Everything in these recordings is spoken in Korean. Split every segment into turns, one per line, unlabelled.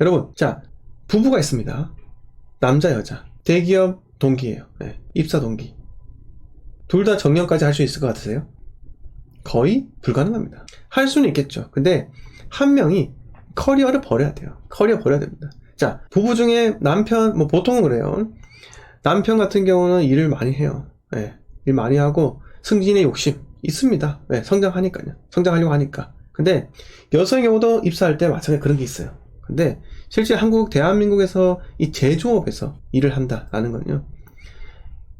여러분, 자, 부부가 있습니다. 남자, 여자. 대기업 동기예요. 네, 입사 동기. 둘 다 정년까지 할 수 있을 것 같으세요? 거의 불가능합니다. 할 수는 있겠죠. 근데 한 명이 커리어를 버려야 돼요. 커리어 버려야 됩니다. 자, 부부 중에 남편, 뭐 보통은 그래요. 남편 같은 경우는 일을 많이 해요. 네, 일 많이 하고 승진의 욕심 있습니다. 네, 성장하니까요. 성장하려고 하니까. 근데 여성의 경우도 입사할 때 마찬가지 그런 게 있어요. 근데 실제 대한민국에서 이 제조업에서 일을 한다라는 건요,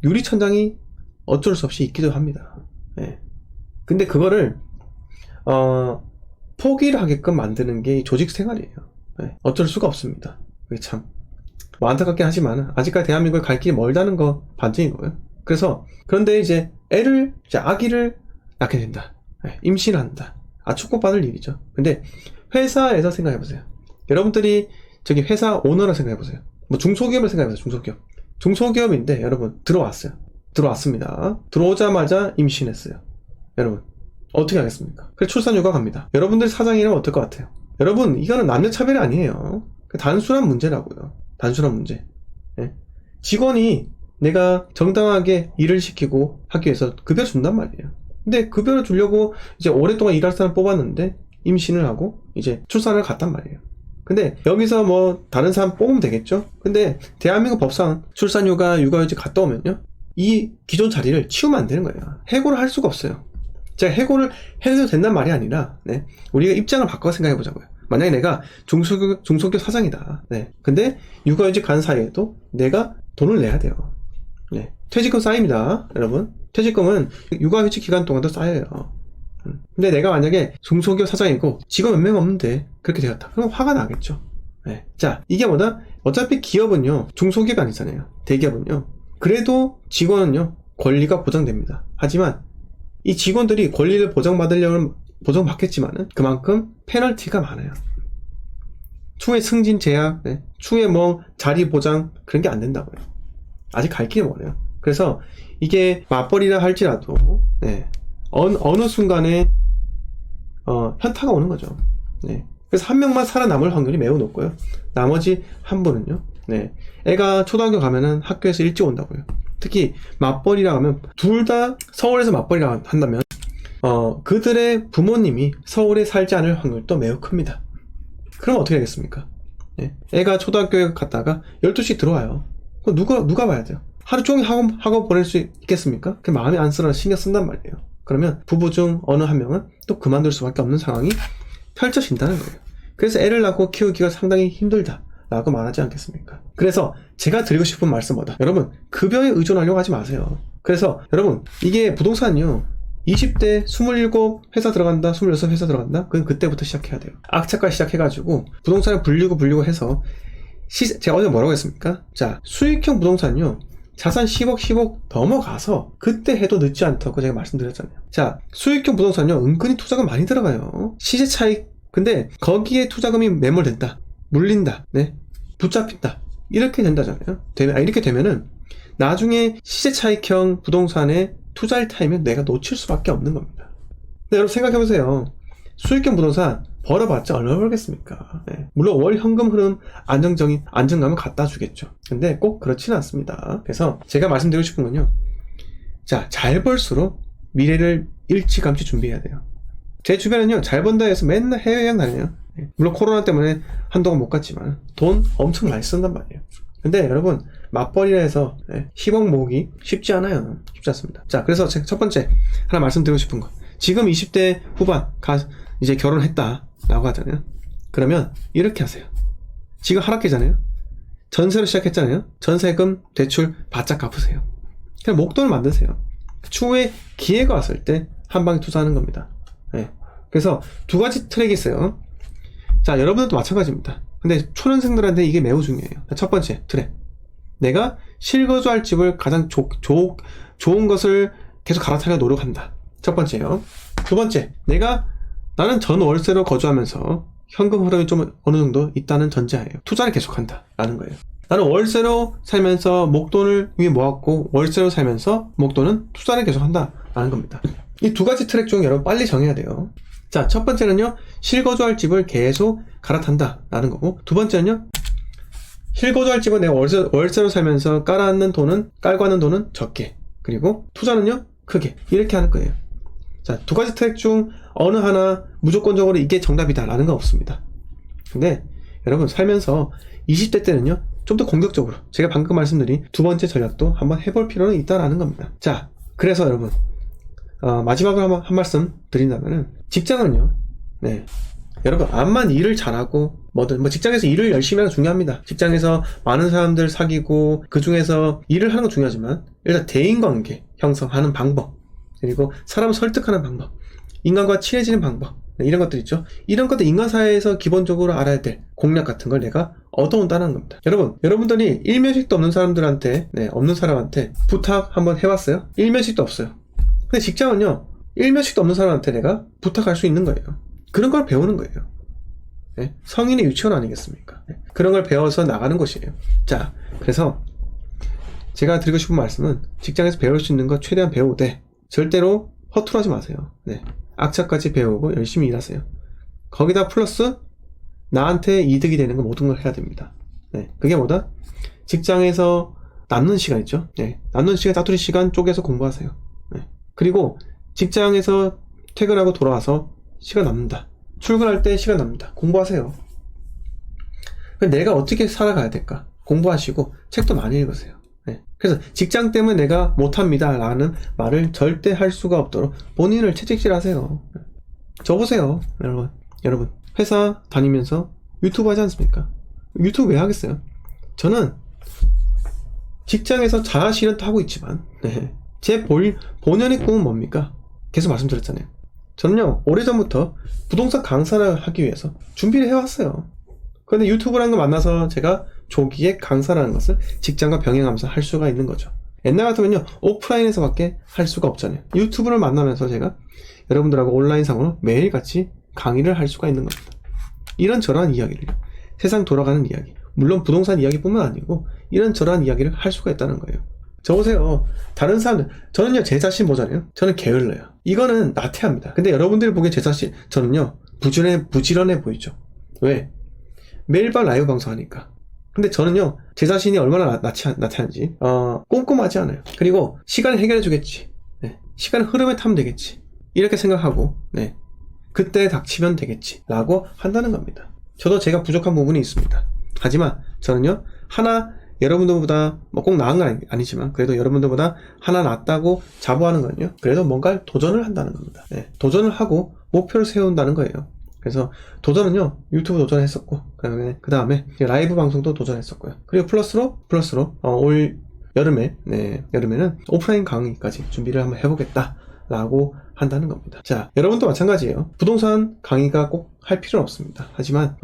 유리천장이 어쩔 수 없이 있기도 합니다. 네. 근데 그거를 포기를 하게끔 만드는 게 조직 생활이에요. 네. 어쩔 수가 없습니다. 그게 참 뭐 안타깝긴 하지만 아직까지 대한민국에 갈 길이 멀다는 거 반증인 거예요. 그래서 그런데 이제 아기를 낳게 된다. 네. 임신한다. 축복받을 일이죠. 근데 회사에서 생각해보세요. 여러분들이 저기 회사 오너라 생각해보세요. 뭐 중소기업을 생각해보세요. 중소기업인데 여러분 들어왔습니다. 들어오자마자 임신했어요. 여러분 어떻게 하겠습니까? 그래서 출산휴가 갑니다. 여러분들이 사장이라면 어떨 것 같아요? 여러분, 이거는 남녀 차별이 아니에요. 단순한 문제라고요. 단순한 문제. 예? 직원이 내가 정당하게 일을 시키고 하기 위해서 급여 준단 말이에요. 근데 급여를 주려고 이제 오랫동안 일할 사람 뽑았는데 임신을 하고 이제 출산을 갔단 말이에요. 근데 여기서 뭐 다른 사람 뽑으면 되겠죠? 근데 대한민국 법상 출산휴가, 육아휴직 갔다 오면요, 이 기존 자리를 치우면 안 되는 거예요. 해고를 할 수가 없어요. 제가 해고를 해도 된단 말이 아니라, 네, 우리가 입장을 바꿔 생각해 보자고요. 만약에 내가 중소기업 사장이다. 네. 근데 육아휴직 간 사이에도 내가 돈을 내야 돼요. 네. 퇴직금 쌓입니다. 여러분. 퇴직금은 육아휴직 기간 동안도 쌓여요. 근데 내가 만약에 중소기업 사장이고 직원 몇 명 없는데 그렇게 되었다. 그럼 화가 나겠죠. 네. 자, 이게 뭐다? 어차피 기업은요, 중소기업이 아니잖아요. 대기업은요. 그래도 직원은요, 권리가 보장됩니다. 하지만 이 직원들이 권리를 보장받으려면 보장받겠지만은 그만큼 페널티가 많아요. 추후에 승진 제약, 네, 추후에 뭐 자리 보장, 그런 게 안 된다고요. 아직 갈 길이 멀어요. 그래서 이게 맞벌이라 할지라도, 네, 어느 순간에 현타가 오는 거죠. 네. 그래서 한 명만 살아남을 확률이 매우 높고요. 나머지 한 분은요, 네, 애가 초등학교 가면은 학교에서 일찍 온다고요. 특히 맞벌이라 하면 둘 다 서울에서 맞벌이라 한다면 그들의 부모님이 서울에 살지 않을 확률도 매우 큽니다. 그럼 어떻게 되겠습니까? 네. 애가 초등학교에 갔다가 12시 들어와요. 그럼 누가 봐야 돼요? 하루 종일 학원 보낼 수 있겠습니까? 그 마음이 안쓰러워 신경 쓴단 말이에요. 그러면 부부 중 어느 한 명은 또 그만둘 수밖에 없는 상황이 펼쳐진다는 거예요. 그래서 애를 낳고 키우기가 상당히 힘들다 라고 말하지 않겠습니까? 그래서 제가 드리고 싶은 말씀 뭐다? 여러분, 급여에 의존하려고 하지 마세요. 그래서 여러분, 이게 부동산은요, 20대 27 회사 들어간다, 26 회사 들어간다? 그건 그때부터 시작해야 돼요. 악착과 시작해가지고 부동산을 불리고 해서 제가 어제 뭐라고 했습니까? 자, 수익형 부동산은요, 자산 10억 넘어가서 그때 해도 늦지 않다고 제가 말씀드렸잖아요. 자, 수익형 부동산은요, 은근히 투자가 많이 들어가요. 시세 차익. 근데 거기에 투자금이 매몰된다, 물린다, 네, 붙잡힌다, 이렇게 된다잖아요. 이렇게 되면은 나중에 시세 차익형 부동산에 투자할 타임은 내가 놓칠 수밖에 없는 겁니다. 근데 여러분 생각해보세요. 수익형 부동산 벌어봤자 얼마 벌겠습니까? 네. 물론 월 현금 흐름 안정감은 갖다 주겠죠. 근데 꼭 그렇지는 않습니다. 그래서 제가 말씀드리고 싶은 건요, 자, 잘 벌수록 미래를 일찌감치 준비해야 돼요. 제 주변은요, 잘 번다 해서 맨날 해외여행 다녀요. 네. 물론 코로나 때문에 한동안 못 갔지만 돈 엄청 많이 쓴단 말이에요. 근데 여러분, 맞벌이라 해서 10억 모으기 쉽지 않아요. 쉽지 않습니다. 자, 그래서 제가 첫 번째 하나 말씀드리고 싶은 거, 지금 20대 후반 이제 결혼했다 라고 하잖아요. 그러면 이렇게 하세요. 지금 하락기잖아요. 전세로 시작했잖아요. 전세금 대출 바짝 갚으세요. 그냥 목돈을 만드세요. 추후에 기회가 왔을 때 한 방에 투자하는 겁니다. 네. 그래서 두 가지 트랙이 있어요. 자, 여러분들도 마찬가지입니다. 근데 초년생들한테 이게 매우 중요해요. 첫 번째 트랙, 내가 실거주할 집을 가장 좋은 것을 계속 갈아타려 노력한다. 첫 번째요. 두 번째, 나는 전 월세로 거주하면서 현금 흐름이 좀 어느 정도 있다는 전제하에요. 투자를 계속한다 라는 거예요. 나는 월세로 살면서 목돈을 위해 모았고, 월세로 살면서 목돈은 투자를 계속한다 라는 겁니다. 이 두 가지 트랙 중 여러분 빨리 정해야 돼요. 자, 첫 번째는요, 실거주할 집을 계속 갈아탄다 라는 거고, 두 번째는요, 실거주할 집은 내가 월세로 살면서 깔고 하는 돈은 적게, 그리고 투자는요 크게, 이렇게 하는 거예요. 자, 두 가지 트랙 중 어느 하나 무조건적으로 이게 정답이다 라는 건 없습니다. 근데 여러분 살면서 20대 때는요 좀 더 공격적으로 제가 방금 말씀드린 두 번째 전략도 한번 해볼 필요는 있다라는 겁니다. 자, 그래서 여러분 마지막으로 한 말씀 드린다면은, 직장은요, 네, 여러분 암만 일을 잘하고 뭐든 직장에서 일을 열심히 하는 거 중요합니다. 직장에서 많은 사람들 사귀고 그 중에서 일을 하는 건 중요하지만, 일단 대인관계 형성하는 방법, 그리고 사람을 설득하는 방법, 인간과 친해지는 방법, 네, 이런 것들 있죠. 이런 것들 인간사회에서 기본적으로 알아야 될 공략 같은 걸 내가 얻어온다는 겁니다. 여러분들이 일면식도 없는 사람들한테, 없는 사람한테 부탁 한번 해봤어요? 일면식도 없어요. 근데 직장은요, 일면식도 없는 사람한테 내가 부탁할 수 있는 거예요. 그런 걸 배우는 거예요. 네? 성인의 유치원 아니겠습니까? 네? 그런 걸 배워서 나가는 것이에요. 자, 그래서 제가 드리고 싶은 말씀은, 직장에서 배울 수 있는 거 최대한 배우되 절대로 허투루 하지 마세요. 네. 악착같이 배우고 열심히 일하세요. 거기다 플러스 나한테 이득이 되는 거 모든 걸 해야 됩니다. 네. 그게 뭐다? 직장에서 남는 시간 있죠? 네. 남는 시간, 짜투리 시간 쪼개서 공부하세요. 네. 그리고 직장에서 퇴근하고 돌아와서 시간 남는다. 출근할 때 시간 남는다. 공부하세요. 내가 어떻게 살아가야 될까? 공부하시고 책도 많이 읽으세요. 네. 그래서 직장 때문에 내가 못합니다 라는 말을 절대 할 수가 없도록 본인을 채찍질하세요. 저 보세요, 여러분 회사 다니면서 유튜브 하지 않습니까? 유튜브 왜 하겠어요? 저는 직장에서 자아실현도 하고 있지만, 네, 제 본연의 꿈은 뭡니까? 계속 말씀드렸잖아요. 저는요, 오래전부터 부동산 강사를 하기 위해서 준비를 해왔어요. 그런데 유튜브라는 걸 만나서 제가 조기에 강사라는 것을 직장과 병행하면서 할 수가 있는 거죠. 옛날 같으면요, 오프라인에서밖에 할 수가 없잖아요. 유튜브를 만나면서 제가 여러분들하고 온라인상으로 매일같이 강의를 할 수가 있는 겁니다. 이런저런 이야기를, 세상 돌아가는 이야기, 물론 부동산 이야기뿐만 아니고 이런저런 이야기를 할 수가 있다는 거예요. 저 보세요, 다른 사람들, 저는요 제 자신 보잖아요. 저는 게을러요. 이거는 나태합니다. 근데 여러분들이 보기엔 제 자신, 저는요 부지런해 보이죠. 왜? 매일 밤 라이브 방송하니까. 근데 저는요 제 자신이 얼마나 나태한지 꼼꼼하지 않아요. 그리고 시간을 해결해 주겠지, 네. 시간의 흐름에 타면 되겠지, 이렇게 생각하고, 네, 그때 닥치면 되겠지 라고 한다는 겁니다. 저도 제가 부족한 부분이 있습니다. 하지만 저는요, 여러분들보다 꼭 나은 건 아니지만 그래도 여러분들보다 하나 낫다고 자부하는 건요, 그래도 뭔가 도전을 한다는 겁니다. 네, 도전을 하고 목표를 세운다는 거예요. 그래서 도전은요, 유튜브 도전했었고, 그 다음에 라이브 방송도 도전했었고요. 그리고 플러스로 올 여름에는 오프라인 강의까지 준비를 한번 해보겠다 라고 한다는 겁니다. 자, 여러분도 마찬가지예요. 부동산 강의가 꼭 할 필요는 없습니다. 하지만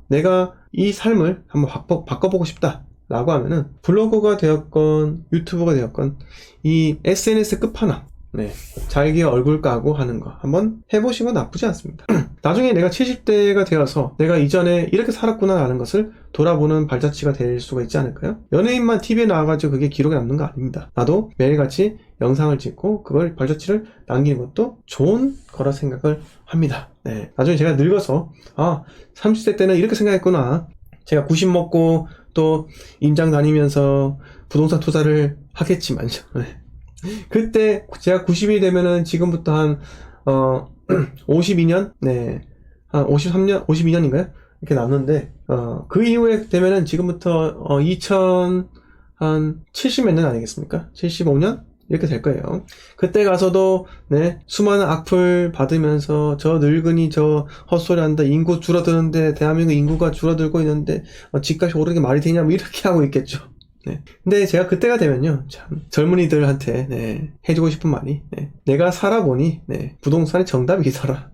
내가 이 삶을 한번 바꿔보고 싶다 라고 하면은, 블로그가 되었건 유튜브가 되었건 이 SNS 끝판왕, 네, 자기 얼굴 까고 하는 거 한번 해보시면 나쁘지 않습니다. 나중에 내가 70대가 되어서 내가 이전에 이렇게 살았구나 라는 것을 돌아보는 발자취가 될 수가 있지 않을까요? 연예인만 TV에 나와가지고 그게 기록에 남는 거 아닙니다. 나도 매일같이 영상을 찍고 그걸 발자취를 남기는 것도 좋은 거라 생각을 합니다. 네, 나중에 제가 늙어서 30대 때는 이렇게 생각했구나, 제가 90 먹고 또 임장 다니면서 부동산 투자를 하겠지만, 네, 그때 제가 90이 되면은 지금부터 한 52년, 네, 한 53년, 52년인가요? 이렇게 남는데, 그 이후에 되면은 지금부터 70 몇 년 아니겠습니까? 75년? 이렇게 될 거예요. 그때 가서도, 네, 수많은 악플 받으면서 저 늙은이 저 헛소리 한다, 인구 줄어드는데, 대한민국 인구가 줄어들고 있는데 집값이 오르는 게 말이 되냐, 뭐 이렇게 하고 있겠죠. 네. 근데 제가 그때가 되면요, 참 젊은이들한테, 네, 해주고 싶은 말이, 네, 내가 살아보니, 네, 부동산이 정답이더라,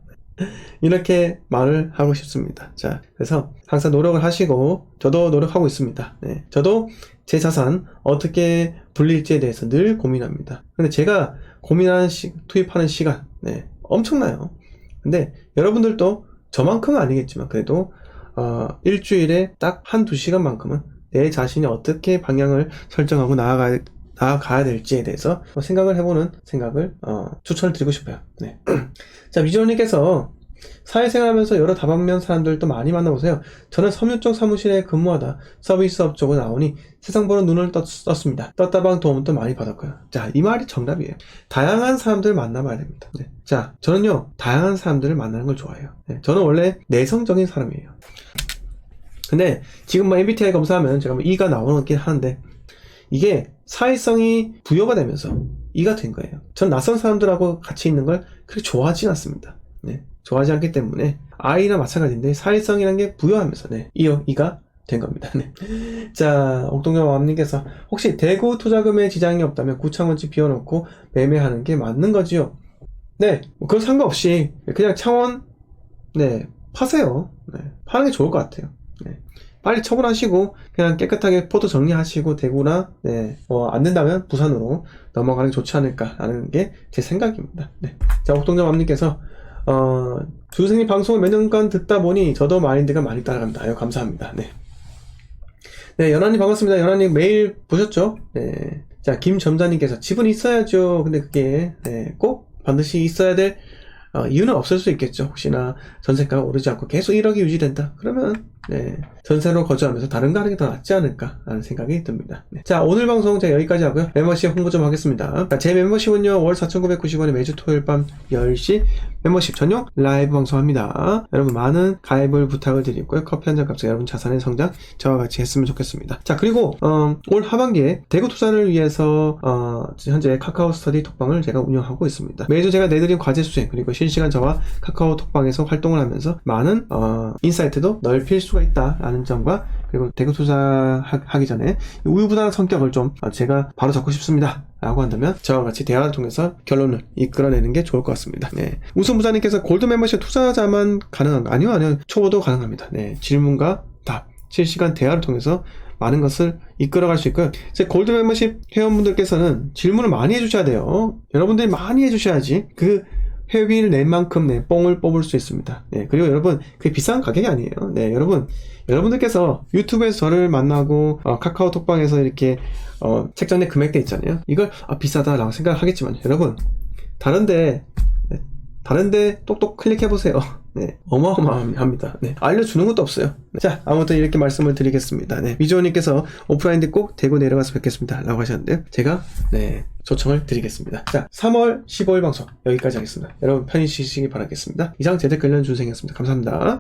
이렇게 말을 하고 싶습니다. 자, 그래서 항상 노력을 하시고, 저도 노력하고 있습니다. 네, 저도 제 자산 어떻게 불릴지에 대해서 늘 고민합니다. 근데 제가 고민하는 투입하는 시간, 네, 엄청나요. 근데 여러분들도 저만큼은 아니겠지만 그래도 일주일에 딱 한두 시간만큼은 내 자신이 어떻게 방향을 설정하고 나아가야 될지에 대해서 생각을 해보는 생각을 추천을 드리고 싶어요. 네. 자, 미주원님께서 사회생활하면서 여러 다방면 사람들도 많이 만나보세요. 저는 섬유 쪽 사무실에 근무하다 서비스업 쪽으로 나오니 세상 보는 눈을 떴습니다. 떴다방 도움도 많이 받았고요. 자, 이 말이 정답이에요. 다양한 사람들을 만나봐야 됩니다. 네. 자, 저는요, 다양한 사람들을 만나는 걸 좋아해요. 네. 저는 원래 내성적인 사람이에요. 근데 지금 뭐 MBTI 검사하면 제가 뭐 E가 나오긴 하는데 이게 사회성이 부여가 되면서 E가 된 거예요. 전 낯선 사람들하고 같이 있는 걸 그렇게 좋아하지 않습니다. 네. 좋아하지 않기 때문에 I나 마찬가지인데 사회성이라는 게 부여하면서 네. E가 된 겁니다. 네. 자, 옥동경 왕님께서 혹시 대구 투자금에 지장이 없다면 구창원집 비워놓고 매매하는 게 맞는 거지요? 네. 뭐 그건 상관없이 그냥 창원 네. 파세요. 네. 파는 게 좋을 것 같아요. 네. 빨리 처분하시고 그냥 깨끗하게 포도 정리하시고 대구나 네, 안 된다면 부산으로 넘어가는 게 좋지 않을까라는 게 제 생각입니다. 네. 자, 옥동자맘님께서 주선생님 방송을 몇 년간 듣다 보니 저도 마인드가 많이 따라갑니다. 아유, 감사합니다. 네. 네, 연하님 반갑습니다. 연하님 매일 보셨죠? 네. 자, 김점자님께서 집은 있어야죠. 근데 그게 네, 꼭 반드시 있어야 될 이유는 없을 수 있겠죠. 혹시나 전세가가 오르지 않고 계속 1억이 유지된다. 그러면 네, 전세로 거주하면서 다른 거 하는 게 더 낫지 않을까라는 생각이 듭니다. 네. 자, 오늘 방송 제가 여기까지 하고요. 멤버십 홍보 좀 하겠습니다. 자, 제 멤버십은요. 월 4,990원에 매주 토요일 밤 10시 멤버십 전용 라이브 방송합니다. 여러분 많은 가입을 부탁을 드리고요. 커피 한 잔 값에 여러분 자산의 성장 저와 같이 했으면 좋겠습니다. 자, 그리고 올 하반기에 대구 투자를 위해서 현재 카카오 스터디 톡방을 제가 운영하고 있습니다. 매주 제가 내드린 과제 수행 그리고 실시간 저와 카카오 톡방에서 활동을 하면서 많은 인사이트도 넓힐 수가 있다라는 점과 그리고 대구 투자하기 전에 우유부단한 성격을 좀 제가 바로 잡고 싶습니다 라고 한다면 저와 같이 대화를 통해서 결론을 이끌어내는 게 좋을 것 같습니다. 네. 우선 부자님께서 골드 멤버십 투자자만 가능한가? 아니요. 초보도 가능합니다. 네. 질문과 답, 실시간 대화를 통해서 많은 것을 이끌어갈 수 있고요. 제 골드 멤버십 회원분들께서는 질문을 많이 해주셔야 돼요. 여러분들이 많이 해주셔야지 그 회비를 낸 만큼 네, 뽕을 뽑을 수 있습니다. 네, 그리고 여러분, 그게 비싼 가격이 아니에요. 네, 여러분들께서 유튜브에서 저를 만나고, 카카오 톡방에서 이렇게, 책정된 금액대 있잖아요. 이걸, 비싸다라고 생각을 하겠지만, 여러분, 다른데 똑똑 클릭해보세요. 네, 어마어마합니다. 네, 알려주는 것도 없어요. 네. 자, 아무튼 이렇게 말씀을 드리겠습니다. 네, 미조님께서 오프라인데 꼭 대구 내려가서 뵙겠습니다. 라고 하셨는데, 제가, 네, 초청을 드리겠습니다. 자, 3월 15일 방송 여기까지 하겠습니다. 여러분 편히 쉬시기 바라겠습니다. 이상 재테크 관련 준생이었습니다. 감사합니다.